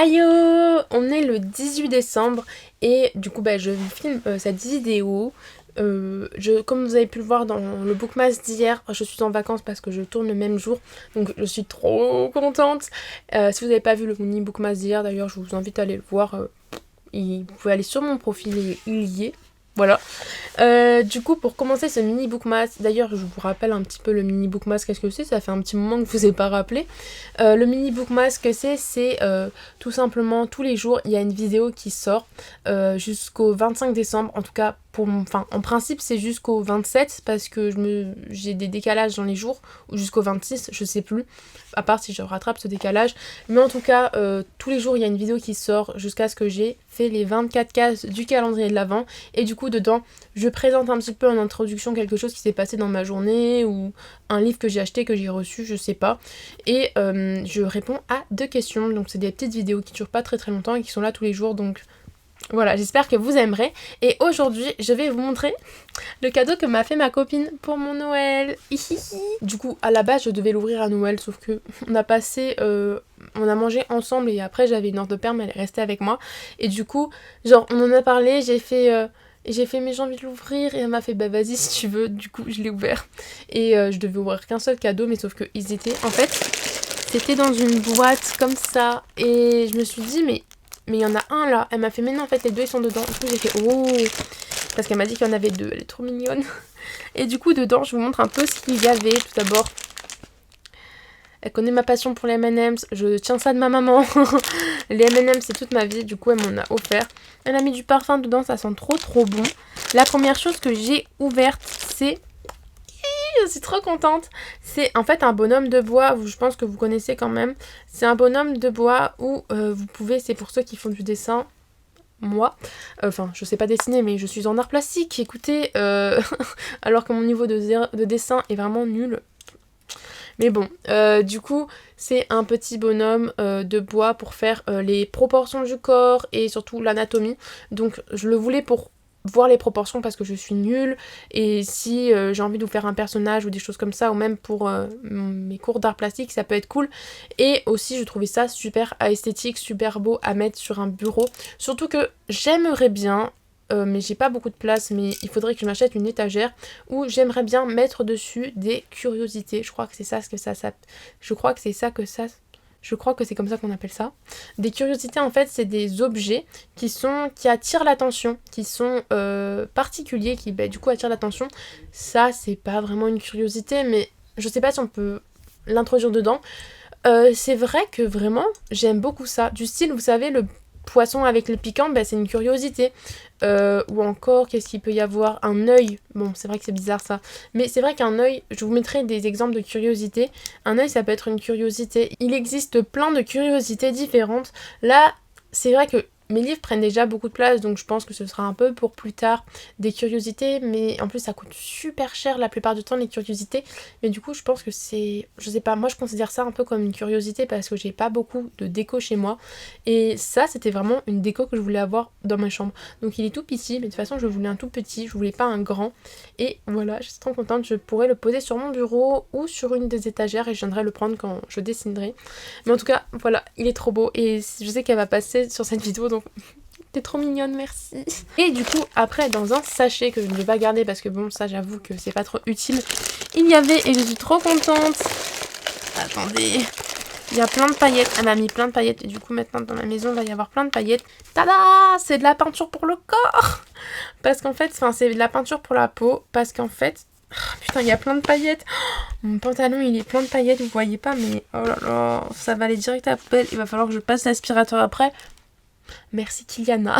Aïe, on est le 18 décembre et du coup je filme cette vidéo. Comme vous avez pu le voir dans le bookmas d'hier, je suis en vacances parce que je tourne le même jour, donc je suis trop contente. Si vous n'avez pas vu le mini bookmas d'hier, d'ailleurs je vous invite à aller le voir. Vous pouvez aller sur mon profil et il y est. Voilà. Du coup, pour commencer ce mini bookmas, d'ailleurs, je vous rappelle un petit peu le mini bookmas, qu'est-ce que c'est? Ça fait un petit moment que je vous ai pas rappelé. Le mini bookmas, ce que c'est tout simplement tous les jours, il y a une vidéo qui sort jusqu'au 25 décembre. En tout cas, en principe, c'est jusqu'au 27 parce que j'ai des décalages dans les jours, ou jusqu'au 26, je sais plus, à part si je rattrape ce décalage. Mais en tout cas, tous les jours, il y a une vidéo qui sort jusqu'à ce que j'ai fait les 24 cases du calendrier de l'Avent. Et du coup, dedans, je présente un petit peu en introduction quelque chose qui s'est passé dans ma journée ou un livre que j'ai acheté, que j'ai reçu, je sais pas. Et je réponds à 2 questions. Donc c'est des petites vidéos qui durent pas très très longtemps et qui sont là tous les jours. Donc voilà, j'espère que vous aimerez. Et aujourd'hui, je vais vous montrer le cadeau que m'a fait ma copine pour mon Noël. Du coup, à la base, je devais l'ouvrir à Noël, sauf que on a mangé ensemble et après j'avais une ordre de perme, elle est restée avec moi. Et du coup, genre, on en a parlé, j'ai fait mais j'ai envie de l'ouvrir et elle m'a fait bah vas-y si tu veux. Du coup, je l'ai ouvert et je devais ouvrir qu'un seul cadeau, mais sauf que c'était dans une boîte comme ça et je me suis dit mais il y en a un là. Elle m'a fait mais non en fait les deux ils sont dedans. Du coup j'ai fait oh, parce qu'elle m'a dit qu'il y en avait 2, elle est trop mignonne. Et du coup dedans je vous montre un peu ce qu'il y avait. Tout d'abord, elle connaît ma passion pour les M&M's, je tiens ça de ma maman. Les M&M's c'est toute ma vie, du coup elle m'en a offert. Elle a mis du parfum dedans, ça sent trop trop bon. La première chose que j'ai ouverte, c'est... Je suis trop contente. C'est en fait un bonhomme de bois, je pense que vous connaissez quand même. C'est un bonhomme de bois où vous pouvez, c'est pour ceux qui font du dessin, moi, enfin je sais pas dessiner mais je suis en art plastique, écoutez, alors que mon niveau de dessin est vraiment nul. Mais bon, du coup, c'est un petit bonhomme de bois pour faire les proportions du corps et surtout l'anatomie. Donc je le voulais pour voir les proportions parce que je suis nulle. Et si j'ai envie de vous faire un personnage ou des choses comme ça, ou même pour mes cours d'art plastique, ça peut être cool. Et aussi, je trouvais ça super esthétique, super beau à mettre sur un bureau. Surtout que j'aimerais bien... mais j'ai pas beaucoup de place, mais il faudrait que je m'achète une étagère où j'aimerais bien mettre dessus des curiosités. Je crois que c'est ça ce que ça je crois que c'est ça que ça je crois que c'est comme ça qu'on appelle ça. Des curiosités en fait, c'est des objets qui attirent l'attention, qui sont particuliers, qui du coup attirent l'attention. Ça, c'est pas vraiment une curiosité, mais je sais pas si on peut l'introduire dedans. C'est vrai que vraiment, j'aime beaucoup ça. Du style, vous savez, le poisson avec le piquant, c'est une curiosité. Ou encore, qu'est-ce qu'il peut y avoir? Un œil. Bon, c'est vrai que c'est bizarre ça. Mais c'est vrai qu'un œil, je vous mettrai des exemples de curiosité. Un œil, ça peut être une curiosité. Il existe plein de curiosités différentes. Là, c'est vrai que mes livres prennent déjà beaucoup de place, donc je pense que ce sera un peu pour plus tard des curiosités, mais en plus ça coûte super cher la plupart du temps les curiosités, mais du coup je pense que c'est, je sais pas, moi je considère ça un peu comme une curiosité parce que j'ai pas beaucoup de déco chez moi, et ça c'était vraiment une déco que je voulais avoir dans ma chambre, donc il est tout petit, mais de toute façon je voulais un tout petit, je voulais pas un grand, et voilà, je suis trop contente, je pourrais le poser sur mon bureau ou sur une des étagères et je viendrai le prendre quand je dessinerai, mais en tout cas voilà, il est trop beau et je sais qu'elle va passer sur cette vidéo, donc t'es trop mignonne, merci. Et du coup, après, dans un sachet que je ne vais pas garder parce que bon, ça j'avoue que c'est pas trop utile, il y avait, et je suis trop contente, attendez, il y a plein de paillettes, elle m'a mis plein de paillettes, et du coup maintenant dans ma maison il va y avoir plein de paillettes. Tada! C'est de la peinture pour le corps! Parce qu'en fait, c'est de la peinture pour la peau, parce qu'en fait, putain, il y a plein de paillettes. Mon pantalon, il est plein de paillettes, vous voyez pas, mais oh là là, ça va aller direct à la poubelle. Il va falloir que je passe l'aspirateur après. Merci Kiliana.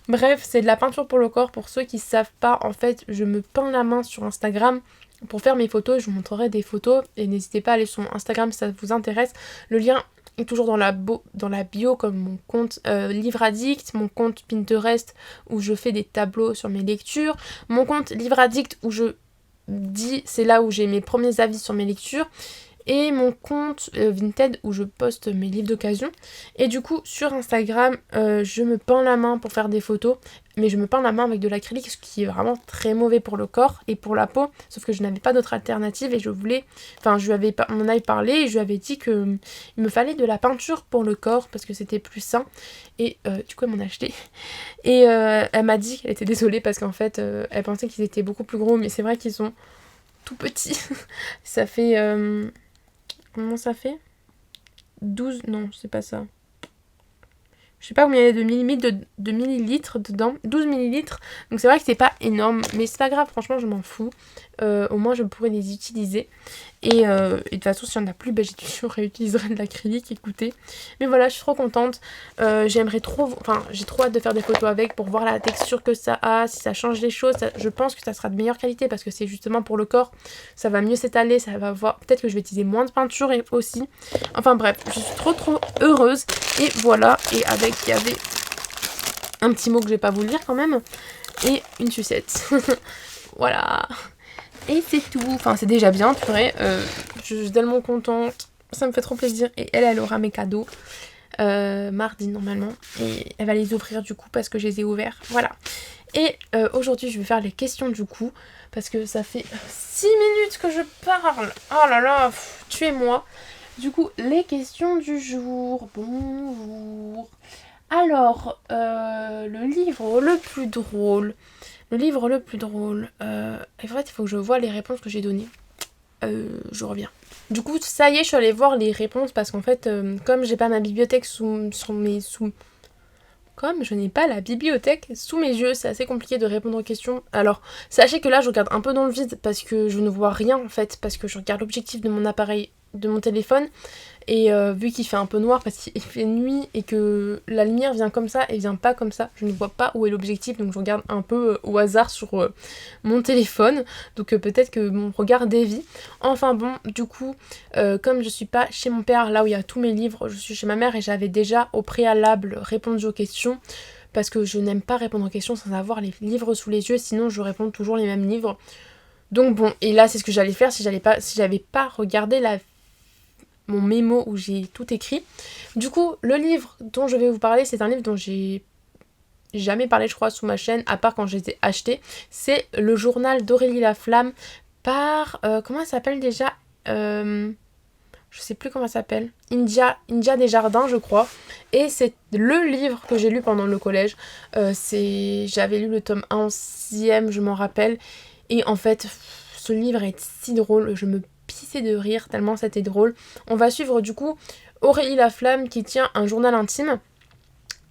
Bref, c'est de la peinture pour le corps. Pour ceux qui savent pas, en fait, je me peins la main sur Instagram pour faire mes photos. Je vous montrerai des photos et n'hésitez pas à aller sur mon Instagram si ça vous intéresse. Le lien est toujours dans la bio, comme mon compte Livre Addict, mon compte Pinterest où je fais des tableaux sur mes lectures, mon compte Livre Addict où je dis, c'est là où j'ai mes premiers avis sur mes lectures. et mon compte Vinted où je poste mes livres d'occasion. Et du coup sur Instagram je me peins la main pour faire des photos, mais je me peins la main avec de l'acrylique, ce qui est vraiment très mauvais pour le corps et pour la peau, sauf que je n'avais pas d'autre alternative et je voulais, enfin on en avait parlé et je lui avais dit que il me fallait de la peinture pour le corps parce que c'était plus sain, et du coup elle m'en a acheté. Et elle m'a dit qu'elle était désolée parce qu'en fait elle pensait qu'ils étaient beaucoup plus gros, mais c'est vrai qu'ils sont tout petits. Ça fait comment ça fait 12, non c'est pas ça, je sais pas combien il y a de millilitres dedans, 12 millilitres, donc c'est vrai que c'est pas énorme, mais c'est pas grave, franchement je m'en fous, au moins je pourrais les utiliser, et de toute façon si on a plus, je réutiliserai de l'acrylique, écoutez, mais voilà, je suis trop contente, j'ai trop hâte de faire des photos avec pour voir la texture que ça a, si ça change les choses, je pense que ça sera de meilleure qualité parce que c'est justement pour le corps, ça va mieux s'étaler, ça va voir, peut-être que je vais utiliser moins de peinture aussi, enfin bref, je suis trop heureuse. Et voilà, et avec, il y avait un petit mot que je vais pas vous lire quand même, et une sucette. Voilà. Et c'est tout. Enfin, c'est déjà bien, purée. Je suis tellement contente. Ça me fait trop plaisir. Et elle aura mes cadeaux mardi normalement. Et elle va les ouvrir du coup parce que je les ai ouverts. Voilà. Et aujourd'hui, je vais faire les questions du coup. Parce que ça fait 6 minutes que je parle. Oh là là, tuez-moi. Du coup, les questions du jour. Bonjour. Alors, le livre le plus drôle. Le livre le plus drôle. En fait, il faut que je vois les réponses que j'ai données. Je reviens. Du coup, ça y est, je suis allée voir les réponses parce qu'en fait, comme j'ai pas ma bibliothèque comme je n'ai pas la bibliothèque sous mes yeux, c'est assez compliqué de répondre aux questions. Alors, sachez que là, je regarde un peu dans le vide parce que je ne vois rien en fait, parce que je regarde l'objectif de mon appareil, de mon téléphone, et vu qu'il fait un peu noir parce qu'il fait nuit et que la lumière vient comme ça et vient pas comme ça, je ne vois pas où est l'objectif, donc je regarde un peu au hasard sur mon téléphone, donc peut-être que mon regard dévie. Enfin bon, du coup, comme je suis pas chez mon père, là où il y a tous mes livres, je suis chez ma mère et j'avais déjà au préalable répondu aux questions, parce que je n'aime pas répondre aux questions sans avoir les livres sous les yeux, sinon je réponds toujours les mêmes livres. Donc bon, et là c'est ce que j'allais faire si j'avais pas regardé mon mémo où j'ai tout écrit. Du coup, le livre dont je vais vous parler, c'est un livre dont j'ai jamais parlé, je crois, sous ma chaîne, à part quand je les ai achetés. C'est Le journal d'Aurélie Laflamme par... comment elle s'appelle déjà je sais plus comment elle s'appelle. India Desjardins, je crois. Et c'est le livre que j'ai lu pendant le collège. J'avais lu le tome 1 en 6ème, je m'en rappelle. Et en fait, ce livre est si drôle, je me pissais de rire tellement c'était drôle. On va suivre du coup Aurélie Laflamme qui tient un journal intime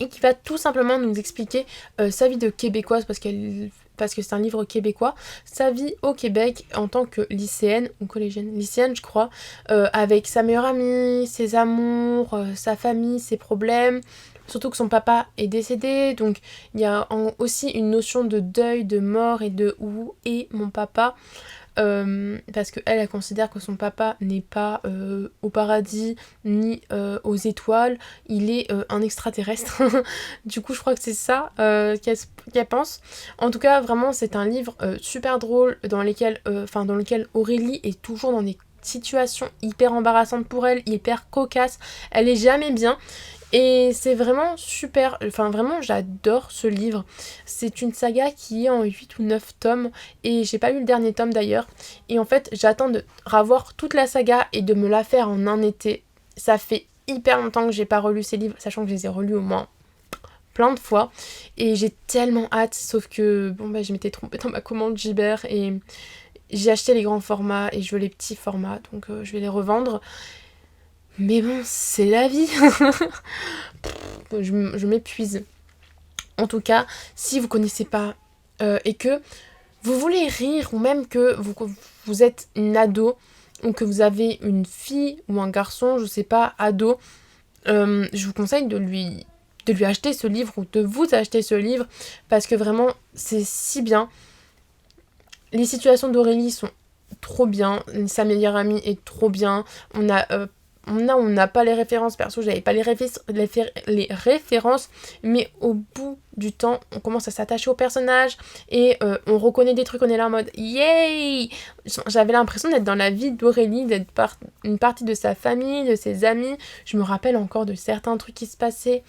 et qui va tout simplement nous expliquer sa vie de québécoise parce que c'est un livre québécois, sa vie au Québec en tant que lycéenne ou collégienne, lycéenne je crois, avec sa meilleure amie, ses amours, sa famille, ses problèmes. Surtout que son papa est décédé, donc il y a aussi une notion de deuil, de mort et de où est mon papa. Parce qu'elle considère que son papa n'est pas au paradis ni aux étoiles, il est un extraterrestre. Du coup je crois que c'est ça qu'elle pense. En tout cas vraiment c'est un livre super drôle dans lequel Aurélie est toujours dans des situations hyper embarrassantes pour elle, hyper cocasses, elle est jamais bien. Et c'est vraiment super, enfin vraiment j'adore ce livre. C'est une saga qui est en 8 ou 9 tomes et j'ai pas lu le dernier tome d'ailleurs. Et en fait j'attends de revoir toute la saga et de me la faire en un été. Ça fait hyper longtemps que j'ai pas relu ces livres, sachant que je les ai relus au moins plein de fois. Et j'ai tellement hâte, sauf que je m'étais trompée dans ma commande Gibert et j'ai acheté les grands formats et je veux les petits formats, donc je vais les revendre. Mais bon, c'est la vie. Je m'épuise. En tout cas, si vous connaissez pas et que vous voulez rire ou même que vous êtes une ado ou que vous avez une fille ou un garçon, je sais pas, ado, je vous conseille de lui acheter ce livre ou de vous acheter ce livre parce que vraiment c'est si bien. Les situations d'Aurélie sont trop bien, sa meilleure amie est trop bien, on a on n'a pas les références. Perso, j'avais pas les références, mais au bout du temps, on commence à s'attacher au personnage et on reconnaît des trucs, on est là en mode yay. J'avais l'impression d'être dans la vie d'Aurélie, d'être une partie de sa famille, de ses amis. Je me rappelle encore de certains trucs qui se passaient.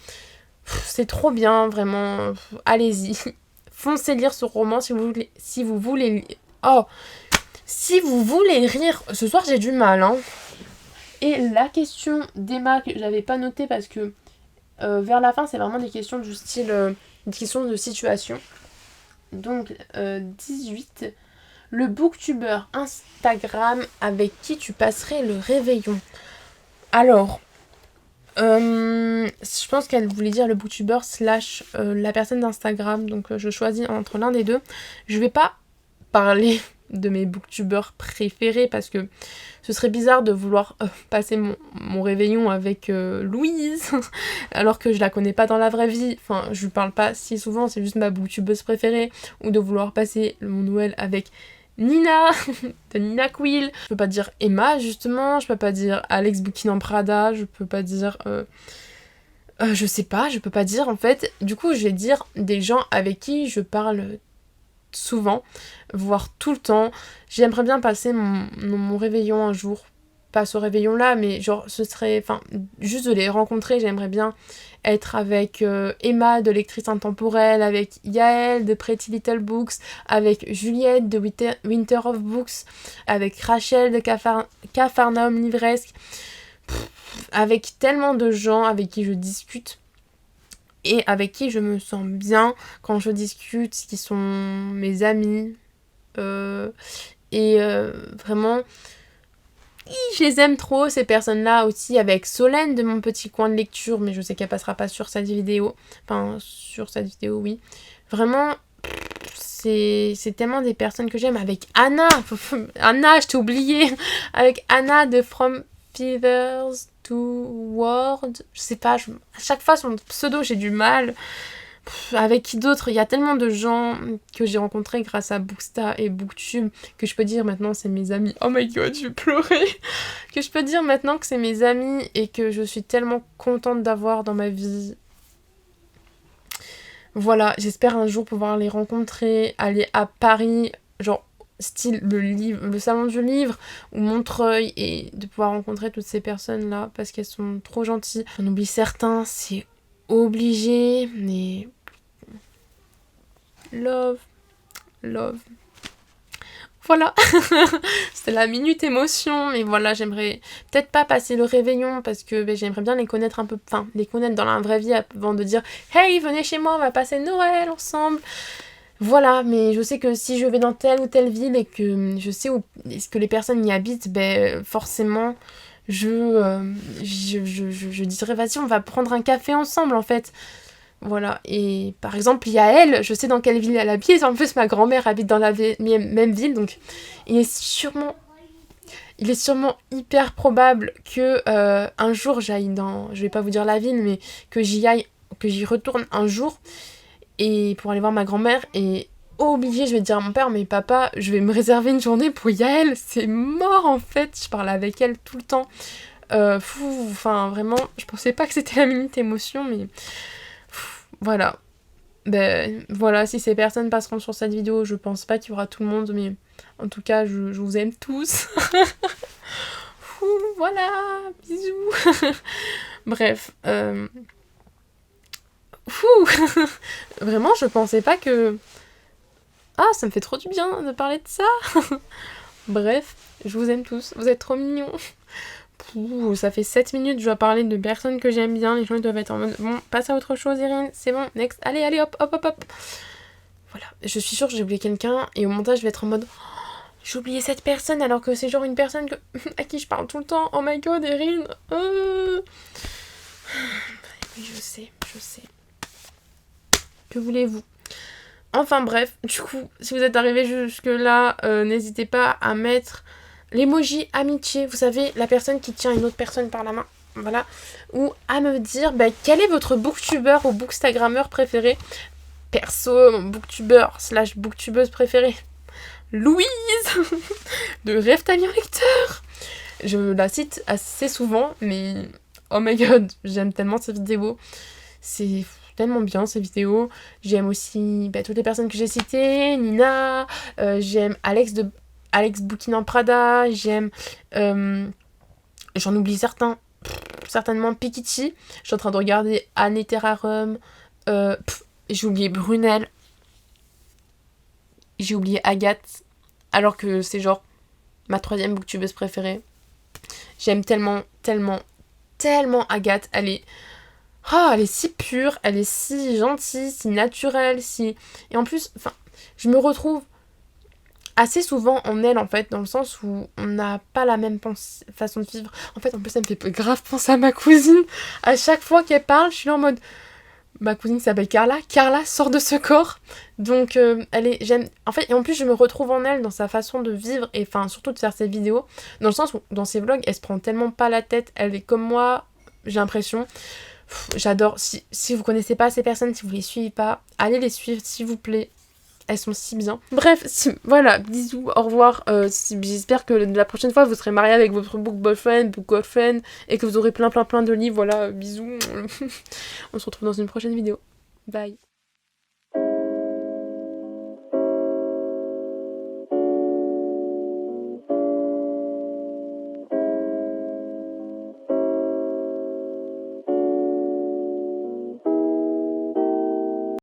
C'est trop bien, vraiment. Allez-y. Foncez lire ce roman si vous voulez rire. Ce soir, j'ai du mal, hein. Et la question d'Emma que j'avais pas notée parce que vers la fin, c'est vraiment des questions du style des questions de situation. Donc 18. Le booktuber Instagram avec qui tu passerais le réveillon. Alors, je pense qu'elle voulait dire le booktuber / la personne d'Instagram. Donc je choisis entre l'un des deux. Je vais pas parler de mes booktubers préférés parce que ce serait bizarre de vouloir passer mon réveillon avec Louise alors que je la connais pas dans la vraie vie. Enfin, je lui parle pas si souvent, c'est juste ma booktubeuse préférée. Ou de vouloir passer mon Noël avec Nina de Nina Quill. Je peux pas dire Emma justement, je peux pas dire Alex Bouquin en Prada, je peux pas dire je sais pas, je peux pas dire en fait. Du coup, je vais dire des gens avec qui je parle souvent, voire tout le temps. J'aimerais bien passer mon réveillon un jour, pas ce réveillon là, mais genre ce serait, enfin juste de les rencontrer. J'aimerais bien être avec Emma de Lectrice Intemporelle, avec Yael de Pretty Little Books, avec Juliette de Winter of Books, avec Rachel de Capharnaüm Livresque, avec tellement de gens avec qui je discute et avec qui je me sens bien quand je discute, qui sont mes amis. Vraiment, je les aime trop, ces personnes-là aussi, avec Solène de mon petit coin de lecture, mais je sais qu'elle passera pas sur cette vidéo. Enfin, sur cette vidéo, oui. Vraiment, c'est tellement des personnes que j'aime. Avec Anna, Anna, je t'ai oublié. Avec Anna de From Feathers to World, je sais pas, à chaque fois son pseudo j'ai du mal. Avec qui d'autre? Il y a tellement de gens que j'ai rencontrés grâce à Booksta et Booktube que je peux dire maintenant c'est mes amis. Oh my god, je vais pleurer. Que je peux dire maintenant que c'est mes amis et que je suis tellement contente d'avoir dans ma vie. Voilà, j'espère un jour pouvoir les rencontrer, aller à Paris, genre style le salon du livre ou Montreuil, et de pouvoir rencontrer toutes ces personnes là parce qu'elles sont trop gentilles. J'en oublie certains, c'est obligé, mais love. Voilà. C'était la minute émotion, mais voilà, j'aimerais peut-être pas passer le réveillon parce que j'aimerais bien les connaître un peu, enfin les connaître dans la vraie vie avant de dire hey, venez chez moi, on va passer Noël ensemble. Voilà, mais je sais que si je vais dans telle ou telle ville et que je sais où est-ce que les personnes y habitent, forcément je dirais vas-y, on va prendre un café ensemble en fait. Voilà, et par exemple Yael, je sais dans quelle ville elle habite, en plus ma grand-mère habite dans la même ville, donc il est sûrement hyper probable que un jour j'aille dans, je vais pas vous dire la ville, mais que j'y retourne un jour et pour aller voir ma grand-mère, et obligé je vais dire à mon père mais papa, je vais me réserver une journée pour Yael, c'est mort en fait, je parle avec elle tout le temps. Enfin vraiment, je pensais pas que c'était la minute émotion, mais voilà. Voilà, si ces personnes passeront sur cette vidéo, je pense pas qu'il y aura tout le monde, mais en tout cas, je vous aime tous. Voilà, bisous. Bref. Vraiment, je pensais pas que... Ah, ça me fait trop du bien de parler de ça. Bref, je vous aime tous, vous êtes trop mignons. Ça fait 7 minutes, je dois parler de personnes que j'aime bien, les gens doivent être en mode bon, passe à autre chose Irine, c'est bon, next, allez, hop. Voilà, je suis sûre que j'ai oublié quelqu'un et au montage je vais être en mode oh, j'ai oublié cette personne alors que c'est genre une personne à qui je parle tout le temps, oh my god Irine. Oui, je sais. Que voulez-vous? Enfin bref, du coup, si vous êtes arrivés jusque là, n'hésitez pas à mettre l'emoji amitié, vous savez, la personne qui tient une autre personne par la main, voilà, ou à me dire quel est votre booktuber ou bookstagrammeur préféré. Perso, mon booktuber / booktubeuse préférée, Louise de Rêve ta vie en lecteur. Je la cite assez souvent, mais oh my god, j'aime tellement ces vidéos. C'est tellement bien ces vidéos. J'aime aussi toutes les personnes que j'ai citées, Nina, j'aime Alex Bouquin en Prada, j'aime j'en oublie certainement Pikichi. Je suis en train de regarder Anne Terrarum, j'ai oublié Brunel, j'ai oublié Agathe, alors que c'est genre ma 3e booktubeuse préférée. J'aime tellement Agathe, elle est si pure, elle est si gentille, si naturelle, et en plus, je me retrouve assez souvent en elle, en fait, dans le sens où on n'a pas la même façon de vivre. En fait, en plus, ça me fait grave penser à ma cousine. À chaque fois qu'elle parle, je suis là en mode... Ma cousine s'appelle Carla. Carla sort de ce corps. Donc, j'aime... En fait, et en plus, je me retrouve en elle dans sa façon de vivre, et surtout de faire ses vidéos. Dans le sens où, dans ses vlogs, elle se prend tellement pas la tête. Elle est comme moi, j'ai l'impression... J'adore. Si vous connaissez pas ces personnes, si vous les suivez pas, allez les suivre, s'il vous plaît. Elles sont si bien. Bref, voilà, bisous, au revoir. J'espère que la prochaine fois, vous serez mariés avec votre book boyfriend, book girlfriend, et que vous aurez plein de livres. Voilà, bisous. On se retrouve dans une prochaine vidéo. Bye.